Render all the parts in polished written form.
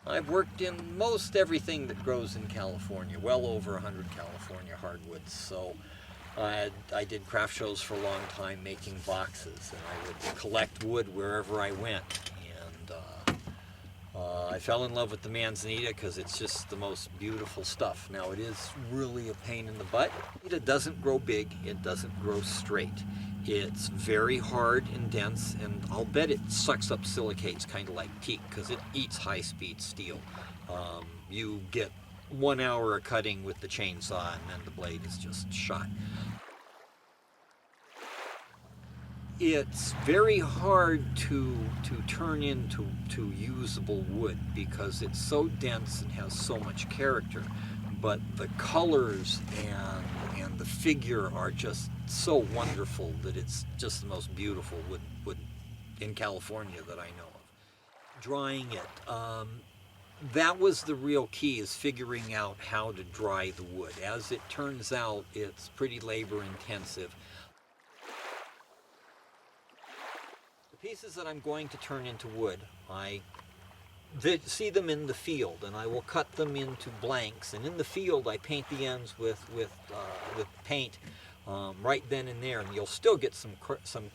I've worked in most everything that grows in California, well over 100 California hardwoods. So I did craft shows for a long time making boxes, and I would collect wood wherever I went. And I fell in love with the manzanita because it's just the most beautiful stuff. Now, it is really a pain in the butt. It doesn't grow big, it doesn't grow straight. It's very hard and dense, and I'll bet it sucks up silicates kind of like teak because it eats high-speed steel. You get 1 hour of cutting with the chainsaw, and then the blade is just shot. It's very hard to turn into usable wood because it's so dense and has so much character. But the colors and the figure are just so wonderful that it's just the most beautiful wood in California that I know of. Drying it, that was the real key, is figuring out how to dry the wood. As it turns out, it's pretty labor intensive. The pieces that I'm going to turn into wood, I see them in the field, and I will cut them into blanks. And in the field, I paint the ends with paint right then and there, and you'll still get some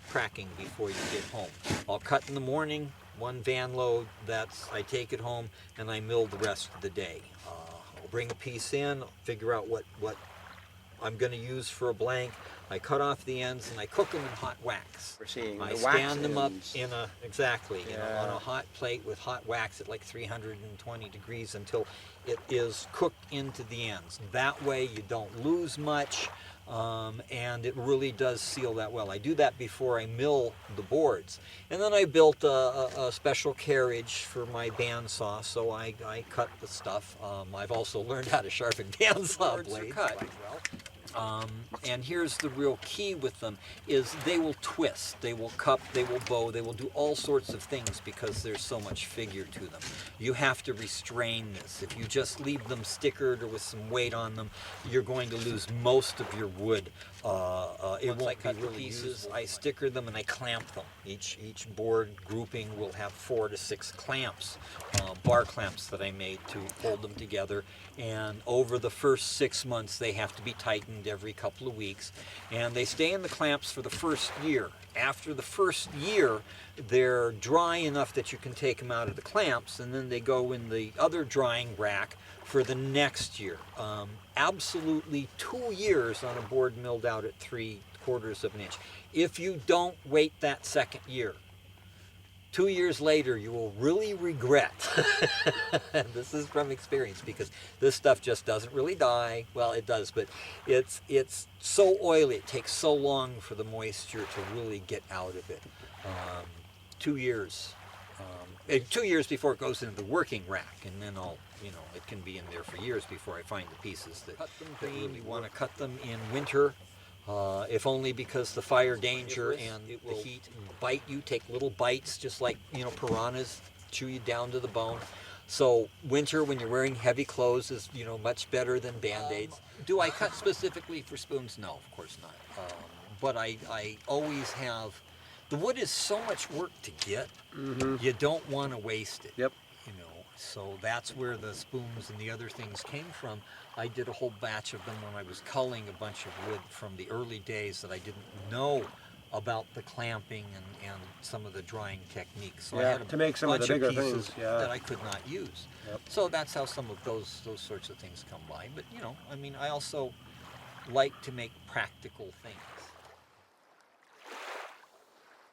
cracking before you get home. I'll cut in the morning, one van load. I take it home, and I mill the rest of the day. I'll bring a piece in, figure out what I'm going to use for a blank. I cut off the ends and I cook them in hot wax. We're seeing I the wax stand them up ends. in on a hot plate with hot wax at like 320 degrees until it is cooked into the ends. That way you don't lose much, and it really does seal that well. I do that before I mill the boards. And then I built a special carriage for my bandsaw, so I cut the stuff. I've also learned how to sharpen bandsaw blades quite well. And here's the real key with them, is they will twist, they will cup, they will bow, they will do all sorts of things because there's so much figure to them. You have to restrain this. If you just leave them stickered or with some weight on them, you're going to lose most of your wood. It won't be really pieces. I sticker them and I clamp them. Each board grouping will have 4 to 6 clamps, bar clamps that I made to hold them together. And over the first 6 months, they have to be tightened every couple of weeks. And they stay in the clamps for the first year. After the first year, they're dry enough that you can take them out of the clamps, and then they go in the other drying rack for the next year. Absolutely 2 years on a board milled out at 3/4 of an inch. If you don't wait that second year, 2 years later, you will really regret. And this is from experience, because this stuff just doesn't really die. Well, it does, but it's so oily. It takes so long for the moisture to really get out of it. 2 years. 2 years before it goes into the working rack, and then it can be in there for years before I find the pieces that really you want to cut them in winter. If only because the fire danger and the heat bite you, take little bites, just like piranhas chew you down to the bone. So winter, when you're wearing heavy clothes, is much better than Band-Aids. Do I cut specifically for spoons? No, of course not. But I always have. The wood is so much work to get. Mm-hmm. You don't want to waste it. Yep. So that's where the spoons and the other things came from. I did a whole batch of them when I was culling a bunch of wood from the early days that I didn't know about the clamping and some of the drying techniques. So I had to make some of the bigger things that I could not use. Yep. So that's how some of those sorts of things come by. But I also like to make practical things.